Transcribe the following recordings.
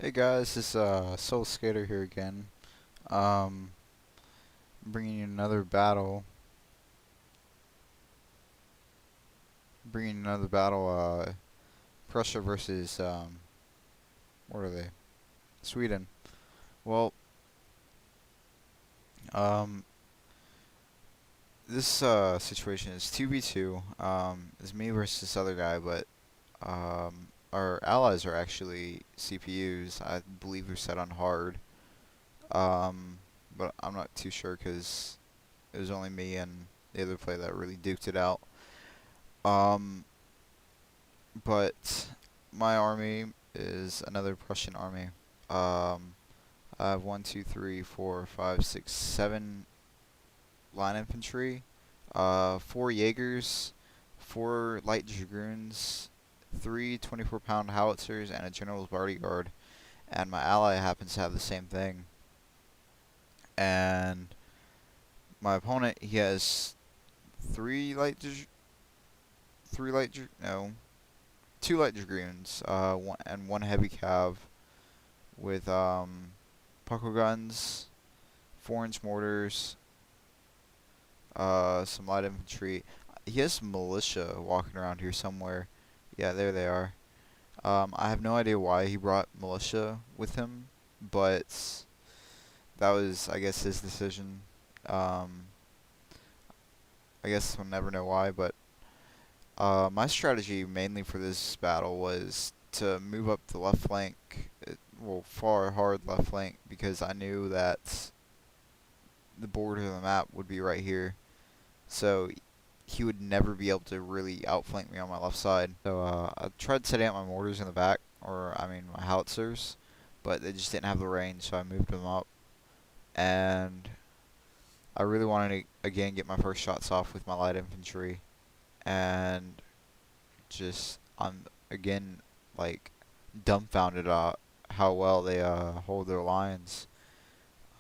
Hey guys, this is Soul Skater here again. Um, bringing you another battle. Bringing another battle. Prussia versus what are they? Sweden. Well, um, this situation is 2v2. It's me versus this other guy, but our allies are actually CPUs. I believe they're set on hard. Um, but I'm not too sure because it was only me and the other player that really duked it out. Um, but my army is another Prussian army. Um, I have 7 line infantry, 4 Jaegers, 4 light dragoons, 3 24-pound howitzers, and a general's bodyguard. And my ally happens to have the same thing. And my opponent, he has 3 light, 2 light dragoons, and 1 heavy cav with puckle guns, 4-inch mortars, some light infantry. He has some militia walking around here somewhere. Yeah, there they are. I have no idea why he brought militia with him, but that was, I guess, his decision. Um, I guess we'll never know why, but my strategy mainly for this battle was to move up the left flank, far hard left flank, because I knew that the border of the map would be right here. So he would never be able to really outflank me on my left side. So I tried setting up my mortars in the back, or I mean my howitzers, but they just didn't have the range, so I moved them up. And I really wanted to again get my first shots off with my light infantry, and just I'm again like dumbfounded at how well they hold their lines.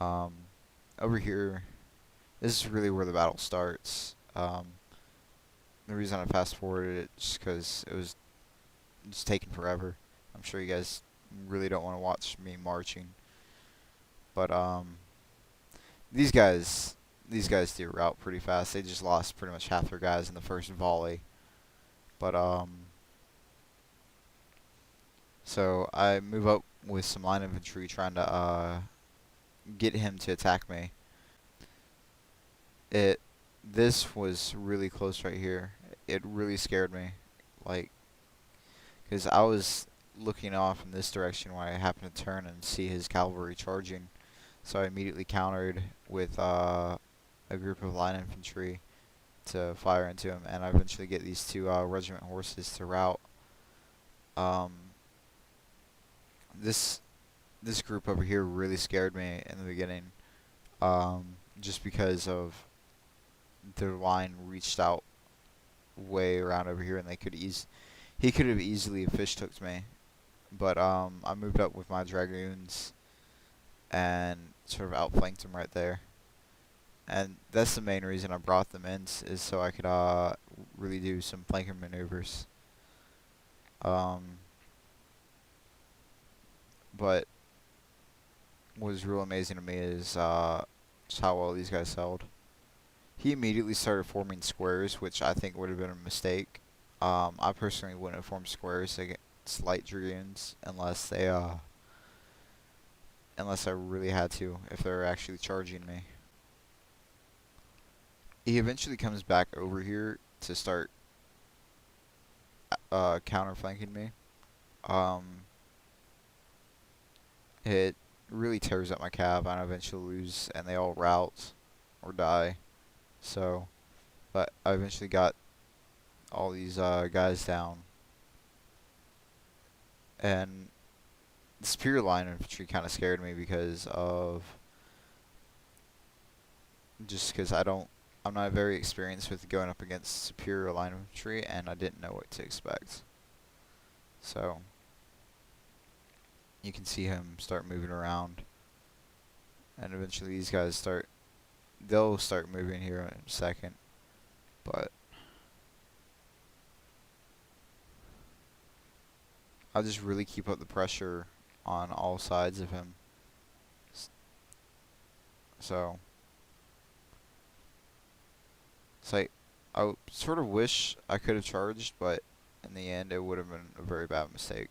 Um, Over here, this is really where the battle starts. The reason I fast forwarded it is because it was just taking forever. I'm sure you guys really don't want to watch me marching, but these guys these guys do route pretty fast. They just lost pretty much half their guys in the first volley, but so I move up with some line infantry trying to get him to attack me. It This was really close right here. It really scared me, like, because I was looking off in this direction when I happened to turn and see his cavalry charging. So I immediately countered with a group of line infantry to fire into him, and I eventually get these 2 regiment horses to rout. Um, this this group over here really scared me in the beginning, just because of their line reached out way around over here, and he could have easily fish hooked me, but I moved up with my dragoons and sort of outflanked him right there. And that's the main reason I brought them in, is so I could really do some flanking maneuvers. Um, but what was real amazing to me is just how well these guys held. He immediately started forming squares, which I think would have been a mistake. I personally wouldn't have formed squares against light dragoons unless I really had to, if they're actually charging me. He eventually comes back over here to start counter flanking me. Um, it really tears up my cav, and I eventually lose, and they all rout or die. So, but I eventually got all these guys down, and the superior line infantry kind of scared me because I'm not very experienced with going up against superior line infantry, and I didn't know what to expect. So you can see him start moving around, and eventually they'll start moving here in a second, but I'll just really keep up the pressure on all sides of him. So it's like sort of wish I could have charged, but in the end it would have been a very bad mistake.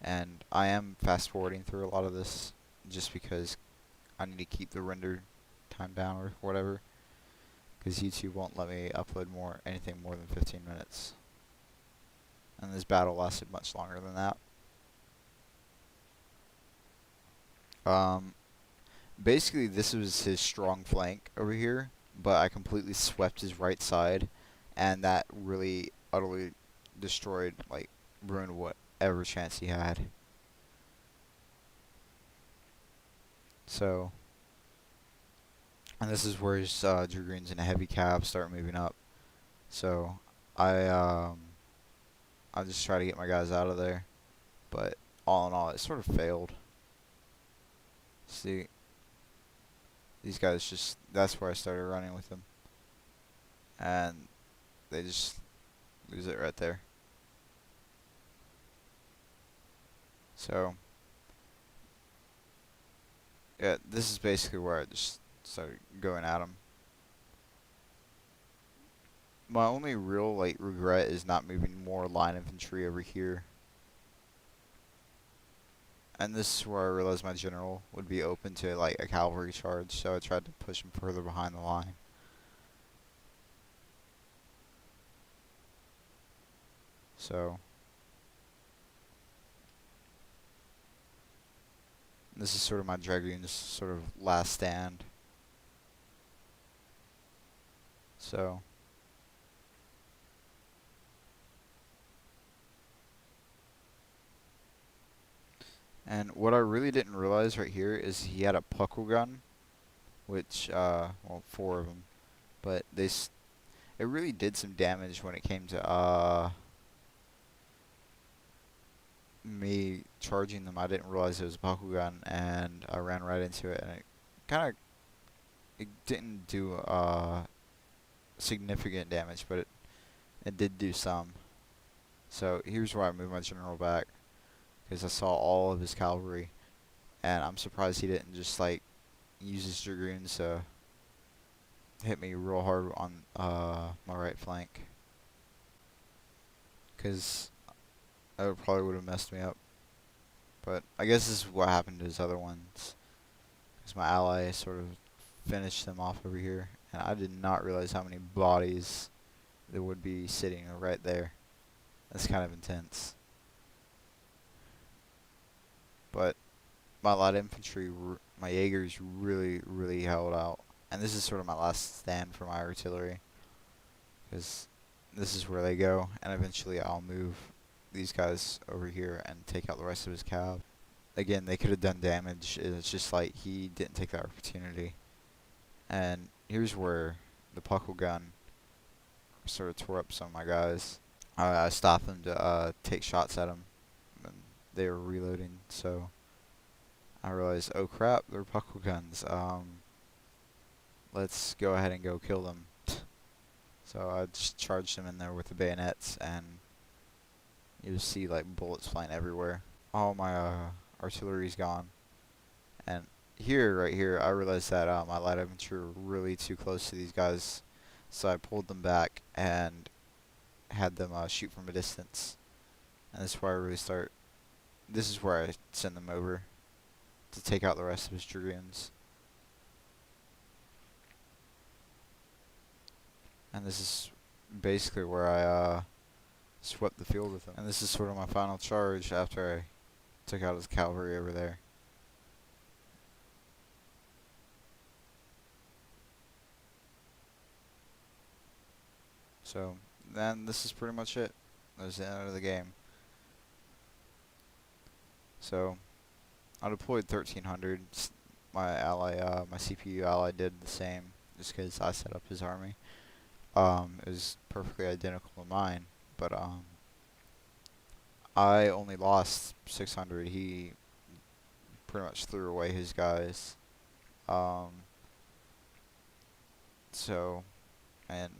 And I am fast forwarding through a lot of this just because I need to keep the render time down or whatever, because YouTube won't let me upload anything more than 15 minutes. And this battle lasted much longer than that. Basically this was his strong flank over here, but I completely swept his right side, and that really utterly destroyed, like, ruined whatever chance he had. So, and this is where his Dragoons and heavy cav start moving up. So, I just try to get my guys out of there, but all in all, it sort of failed. See, these guys that's where I started running with them, and they just lose it right there. So, yeah, this is basically where I just started going at them. My only real, like, regret is not moving more line infantry over here. And this is where I realized my general would be open to, like, a cavalry charge, so I tried to push him further behind the line. So, this is sort of my Dragoon's sort of last stand. So, and what I really didn't realize right here is he had a puckle gun, which, well, 4 of them, but it really did some damage when it came to, me charging them. I didn't realize it was a puckle gun, and I ran right into it, and it didn't do, significant damage, but it did do some. So here's where I moved my general back, because I saw all of his cavalry, and I'm surprised he didn't just, like, use his Dragoons to hit me real hard on my right flank, because that probably would have messed me up. But I guess this is what happened to his other ones, because my ally sort of finished them off over here, and I did not realize how many bodies there would be sitting right there. That's kind of intense. But my light infantry, my Jaegers really, really held out. And this is sort of my last stand for my artillery, because this is where they go, and eventually I'll move these guys over here and take out the rest of his cav. Again, they could have done damage. It's just like he didn't take that opportunity. And here's where the puckle gun sort of tore up some of my guys. I stopped them to take shots at them, and they were reloading. So I realized, oh crap, they're puckle guns. Let's go ahead and go kill them. So I just charged them in there with the bayonets, and you just see, like, bullets flying everywhere. All my artillery's gone. And right here, I realized that my light infantry were really too close to these guys, so I pulled them back and had them shoot from a distance. And this is where this is where I send them over to take out the rest of his Dragoons. And this is basically where I swept the field with him. And this is sort of my final charge after I took out his cavalry over there. So then this is pretty much it. That's the end of the game. So I deployed 1300. My ally, my CPU ally, did the same, just because I set up his army. It was perfectly identical to mine, but I only lost 600. He pretty much threw away his guys. So, and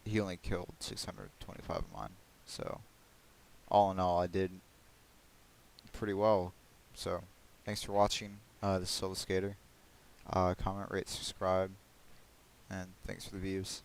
he only killed 625 of mine. So, all in all, I did pretty well, So, thanks for watching this Solo Skater. Comment, rate, subscribe, and thanks for the views.